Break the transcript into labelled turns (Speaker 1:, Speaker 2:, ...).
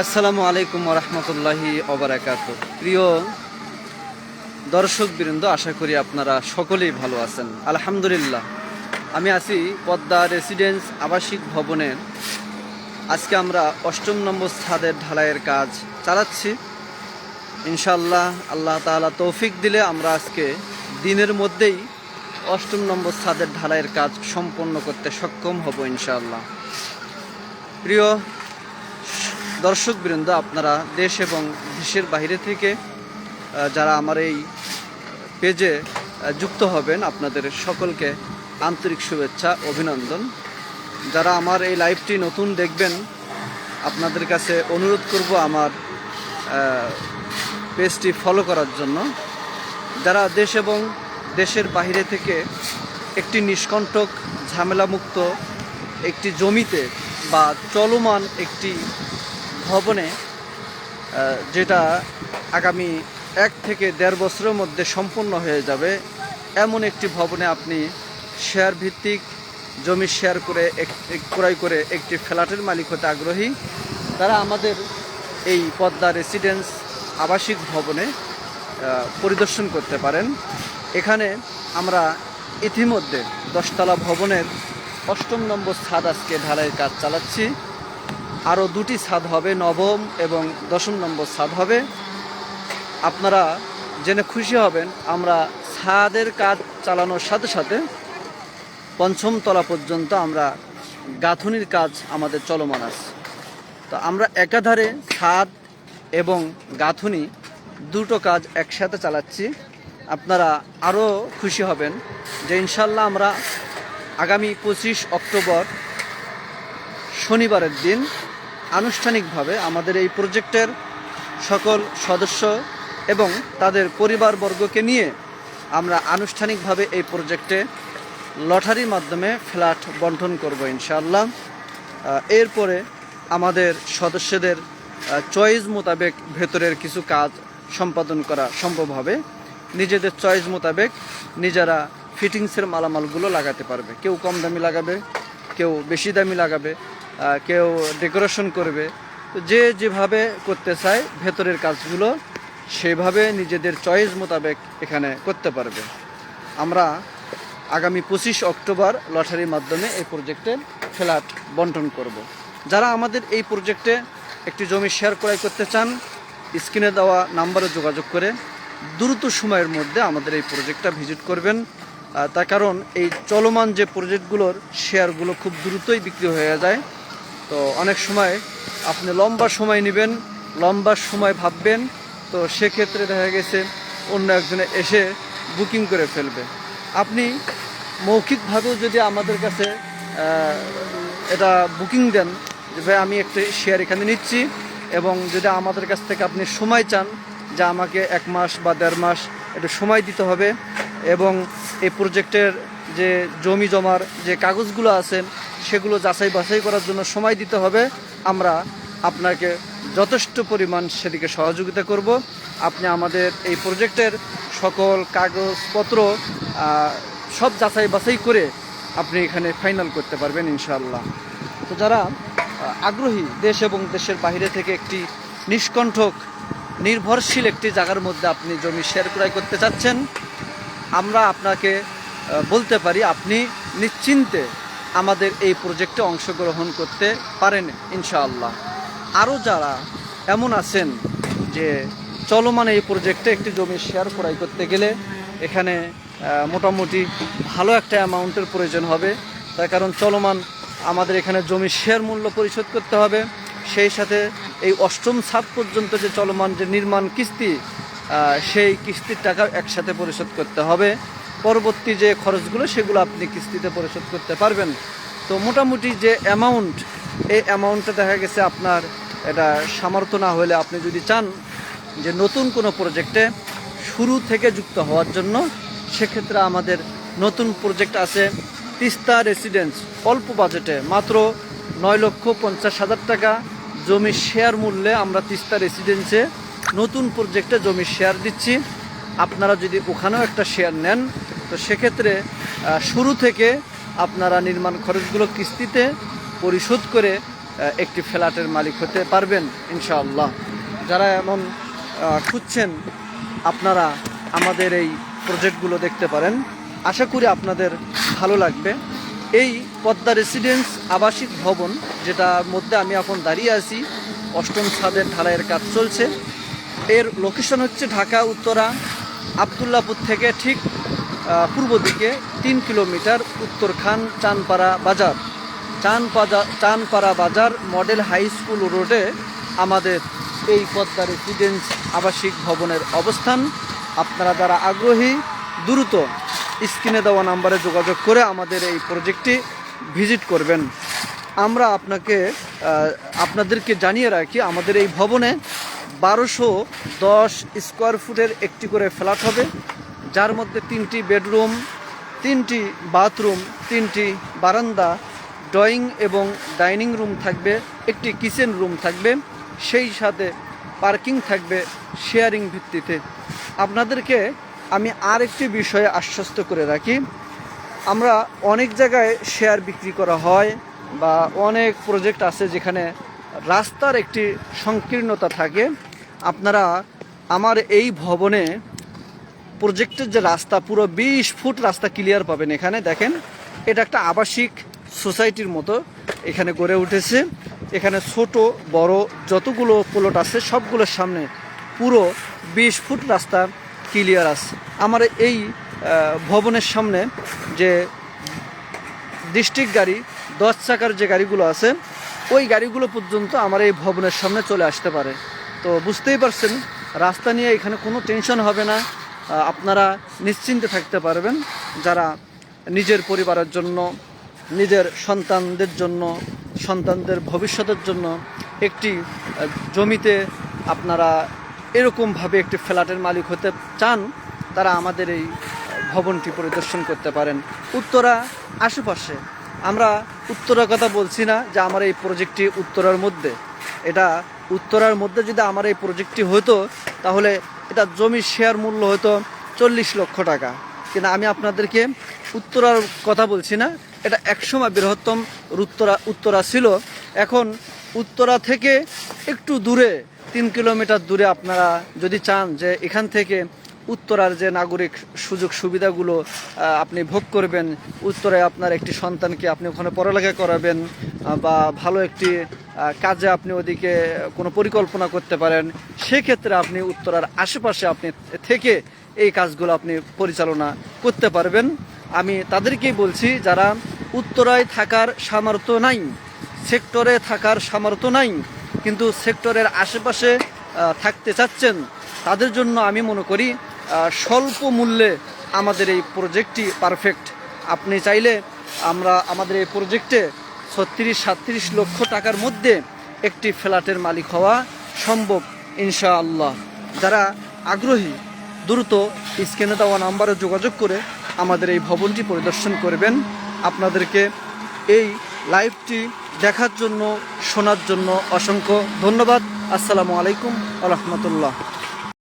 Speaker 1: আসসালামু আলাইকুম রহমতুল্লাহি ওবারাকাতুহু। প্রিয় দর্শকবৃন্দ, আশা করি আপনারা সকলেই ভালো আছেন। আলহামদুলিল্লাহ, আমি আছি পদ্মা রেসিডেন্স আবাসিক ভবনের। আজকে আমরা ৮ম নম্বর ছাদের ঢালাইয়ের কাজ চালাচ্ছি। ইনশাআল্লাহ আল্লাহ তাআলা তৌফিক দিলে আমরা আজকে দিনের মধ্যেই ৮ম নম্বর ছাদের ঢালাইয়ের কাজ সম্পন্ন করতে সক্ষম হব ইনশাআল্লাহ। প্রিয় দর্শকবৃন্দ, আপনারা দেশ এবং দেশের বাইরে থেকে যারা আমার এই পেজে যুক্ত হবেন, আপনাদের সকলকে আন্তরিক শুভেচ্ছা, অভিনন্দন। যারা আমার এই লাইভটি নতুন দেখবেন, আপনাদের কাছে অনুরোধ করব আমার পেজটি ফলো করার জন্য। যারা দেশ এবং দেশের বাইরে থেকে একটি নিষ্কণ্টক ঝামেলামুক্ত একটি জমিতে বা চলমান একটি ভবনে, যেটা আগামী 1 থেকে 1.5 বছরের মধ্যে সম্পূর্ণ হয়ে যাবে, এমন একটি ভবনে আপনি শেয়ার ভিত্তিক জমি শেয়ার করে ক্রয় করে একটি ফ্ল্যাটের মালিক হতে আগ্রহী, তারা আমাদের এই পদ্মা রেসিডেন্স আবাসিক ভবনে পরিদর্শন করতে পারেন। এখানে আমরা ইতিমধ্যে 10তলা ভবনের ৮ম নম্বর ছাদ আজকে ঢালাইয়ের কাজ চালাচ্ছি। আরও 2টি ছাদ হবে, 9ম এবং 10ম নম্বর ছাদ হবে। আপনারা জেনে খুশি হবেন, আমরা ছাদের কাজ চালানোর সাথে সাথে 5ম তলা পর্যন্ত আমরা গাঁথুনির কাজ আমাদের চলমান আছে। তো আমরা একাধারে ছাদ এবং গাঁথুনি দুটো কাজ একসাথে চালাচ্ছি। আপনারা আরও খুশি হবেন যে ইনশাল্লাহ আমরা আগামী 25 অক্টোবর শনিবারের দিন আনুষ্ঠানিকভাবে আমাদের এই প্রজেক্টের সকল সদস্য এবং তাদের পরিবারবর্গকে নিয়ে আমরা আনুষ্ঠানিকভাবে এই প্রজেক্টে লটারির মাধ্যমে ফ্ল্যাট বন্টন করব ইনশাআল্লাহ। এরপরে আমাদের সদস্যদের চয়েস মোতাবেক ভেতরের কিছু কাজ সম্পাদন করা সম্ভব হবে। নিজেদের চয়েস মোতাবেক নিজেরা ফিটিংসের মালামালগুলো লাগাতে পারবে। কেউ কম দামি লাগাবে, কেউ বেশি দামি লাগাবে, কেউ ডেকোরেশন করবে। তো যে যেভাবে করতে চায় ভেতরের কাজগুলো সেভাবে নিজেদের চয়েস মোতাবেক এখানে করতে পারবে। আমরা আগামী 25 অক্টোবর লটারির মাধ্যমে এই প্রজেক্টে ফ্ল্যাট বন্টন করব। যারা আমাদের এই প্রজেক্টে একটি জমি শেয়ার ক্রয় করতে চান, স্ক্রিনে দেওয়া নাম্বারে যোগাযোগ করে দ্রুত সময়ের মধ্যে আমাদের এই প্রজেক্টটা ভিজিট করবেন। তার কারণ এই চলমান যে প্রজেক্টগুলোর শেয়ারগুলো খুব দ্রুতই বিক্রি হয়ে যায়। তো অনেক সময় আপনি লম্বা সময় নেবেন, লম্বা সময় ভাববেন, তো সেক্ষেত্রে দেখা গেছে অন্য একজনে এসে বুকিং করে ফেলবে। আপনি মৌখিকভাবেও যদি আমাদের কাছে এটা বুকিং দেন যে ভাই আমি একটা শেয়ার এখানে নিচ্ছি, এবং যদি আমাদের কাছ থেকে আপনি সময় চান যে আমাকে 1 মাস বা 1.5 মাস একটু সময় দিতে হবে, এবং এই প্রজেক্টের যে জমি জমার যে কাগজগুলো আছে সেগুলো যাচাই বাছাই করার জন্য সময় দিতে হবে, আমরা আপনাকে যথেষ্ট পরিমাণ সেদিকে সহযোগিতা করব। আপনি আমাদের এই প্রজেক্টের সকল কাগজপত্র সব যাচাই বাছাই করে আপনি এখানে ফাইনাল করতে পারবেন ইনশাআল্লাহ। তো যারা আগ্রহী দেশ এবং দেশের বাইরে থেকে একটি নিষ্কণ্টক নির্ভরশীল একটি জায়গার মধ্যে আপনি জমি শেয়ার ক্রয় করতে চাচ্ছেন, আমরা আপনাকে বলতে পারি আপনি নিশ্চিন্তে আমাদের এই প্রজেক্টে অংশগ্রহণ করতে পারেন ইনশাআল্লাহ। আরও যারা এমন আছেন যে চলমান এই প্রজেক্টে একটি জমি শেয়ার ক্রয় করতে গেলে এখানে মোটামুটি ভালো একটা অ্যামাউন্টের প্রয়োজন হবে, তার কারণ চলমান আমাদের এখানে জমি শেয়ার মূল্য পরিশোধ করতে হবে, সেই সাথে এই 8ম ছাদ পর্যন্ত যে চলমান যে নির্মাণ কিস্তি, সেই কিস্তির টাকা একসাথে পরিশোধ করতে হবে। পরবর্তী যে খরচগুলো সেগুলো আপনি কিস্তিতে পরিশোধ করতে পারবেন। তো মোটামুটি যে অ্যামাউন্ট, এই অ্যামাউন্টটা দেখা গেছে আপনার এটা সামর্থ্য না হলে আপনি যদি চান যে নতুন কোনো প্রজেক্টে শুরু থেকে যুক্ত হওয়ার জন্য, সেক্ষেত্রে আমাদের নতুন প্রজেক্ট আছে তিস্তা রেসিডেন্স। অল্প বাজেটে মাত্র 9,50,000 টাকা জমি শেয়ার মূল্যে আমরা তিস্তা রেসিডেন্সে নতুন প্রজেক্টে জমি শেয়ার দিচ্ছি। আপনারা যদি ওখানেও একটা শেয়ার নেন, তো সেক্ষেত্রে শুরু থেকে আপনারা নির্মাণ খরচগুলো কিস্তিতে পরিশোধ করে একটি ফ্ল্যাটের মালিক হতে পারবেন ইনশাআল্লাহ। যারা এমন খুঁজছেন আপনারা আমাদের এই প্রজেক্টগুলো দেখতে পারেন, আশা করি আপনাদের ভালো লাগবে। এই পদ্মা রেসিডেন্স আবাসিক ভবন, যেটার মধ্যে আমি এখন দাঁড়িয়ে আছি, 8ম ছাদের ঢালাইয়ের কাজ চলছে। এর লোকেশন হচ্ছে ঢাকা উত্তরা আবদুল্লাপুর থেকে ঠিক পূর্ব দিকে 3 কিলোমিটার উত্তরখান চানপাড়া বাজার মডেল হাই স্কুল রোডে আমাদের এই পদ্মা রেসিডেন্স আবাসিক ভবনের অবস্থান। আপনারা যারা আগ্রহী দ্রুত স্ক্রিনে দেওয়া নাম্বারে যোগাযোগ করে আমাদের এই প্রজেক্টটি ভিজিট করবেন। আমরা আপনাদেরকে জানিয়ে রাখি, আমাদের এই ভবনে 1210 স্কোয়ার ফুটের একটি করে ফ্ল্যাট হবে, যার মধ্যে 3টি বেডরুম, 3টি বাথরুম, 3টি বারান্দা, ড্রয়িং এবং ডাইনিং রুম থাকবে, একটি কিচেন রুম থাকবে, সেই সাথে পার্কিং থাকবে শেয়ারিং ভিত্তিতে। আপনাদেরকে আমি আরেকটি বিষয়ে আশ্বস্ত করে রাখি, আমরা অনেক জায়গায় শেয়ার বিক্রি করা হয় বা অনেক প্রজেক্ট আছে যেখানে রাস্তার একটি সংকীর্ণতা থাকে। আপনারা আমার এই ভবনে প্রজেক্টের যে রাস্তা, পুরো 20 ফুট রাস্তা ক্লিয়ার পাবেন। এখানে দেখেন, এটা একটা আবাসিক সোসাইটির মতো এখানে গড়ে উঠেছে। এখানে ছোট বড় যতগুলো প্লট আছে সবগুলোর সামনে পুরো 20 ফুট রাস্তা ক্লিয়ার আছে। আমার এই ভবনের সামনে যে ডিস্ট্রিক্ট গাড়ি 10 চাকার যে গাড়িগুলো আছে, ওই গাড়িগুলো পর্যন্ত আমার এই ভবনের সামনে চলে আসতে পারে। তো বুঝতেই পারছেন, রাস্তা নিয়ে এখানে কোনো টেনশন হবে না। আপনারা নিশ্চিন্তে থাকতে পারবেন। যারা নিজের পরিবারের জন্য, নিজের সন্তানদের জন্য, সন্তানদের ভবিষ্যতের জন্য একটি জমিতে আপনারা এরকমভাবে একটি ফ্ল্যাটের মালিক হতে চান, তারা আমাদের এই ভবনটি পরিদর্শন করতে পারেন। উত্তরা আশেপাশে, আমরা উত্তরার কথা বলছি না যে আমার এই প্রজেক্টটি উত্তরার মধ্যে। এটা উত্তরার মধ্যে যদি আমার এই প্রজেক্টটি হতো তাহলে এটা জমির শেয়ার মূল্য হতো 40 লক্ষ টাকা। কিন্তু আমি আপনাদেরকে উত্তরার কথা বলছি না, এটা একসময় বৃহত্তম উত্তরা ছিল। এখন উত্তরা থেকে একটু দূরে 3 কিলোমিটার দূরে আপনারা যদি চান যে এখান থেকে উত্তরার যে নাগরিক সুযোগ সুবিধাগুলো আপনি ভোগ করবেন, উত্তরায় আপনার একটি সন্তানকে আপনি ওখানে পড়ালেখা করাবেন বা ভালো একটি কাজে আপনি ওদিকে কোনো পরিকল্পনা করতে পারেন, সেক্ষেত্রে আপনি উত্তরার আশেপাশে আপনি থেকে এই কাজগুলো আপনি পরিচালনা করতে পারবেন। আমি তাদেরকেই বলছি, যারা উত্তরায় থাকার সামর্থ্য নাই, সেক্টরে থাকার সামর্থ্য নাই, কিন্তু সেক্টরের আশেপাশে থাকতে চাচ্ছেন, তাদের জন্য আমি মনে করি স্বল্প মূল্যে আমাদের এই প্রজেক্টটি পারফেক্ট। আপনি চাইলে আমাদের এই প্রজেক্টে 36-37 লক্ষ টাকার মধ্যে একটি ফ্ল্যাটের মালিক হওয়া সম্ভব ইনশাআল্লাহ। যারা আগ্রহী দ্রুত স্ক্রিনে দেওয়া নাম্বারে যোগাযোগ করে আমাদের এই ভবনটি পরিদর্শন করবেন। আপনাদেরকে এই লাইভটি দেখার জন্য, শোনার জন্য অসংখ্য ধন্যবাদ। আসসালামু আলাইকুম ওয়া রাহমাতুল্লাহ।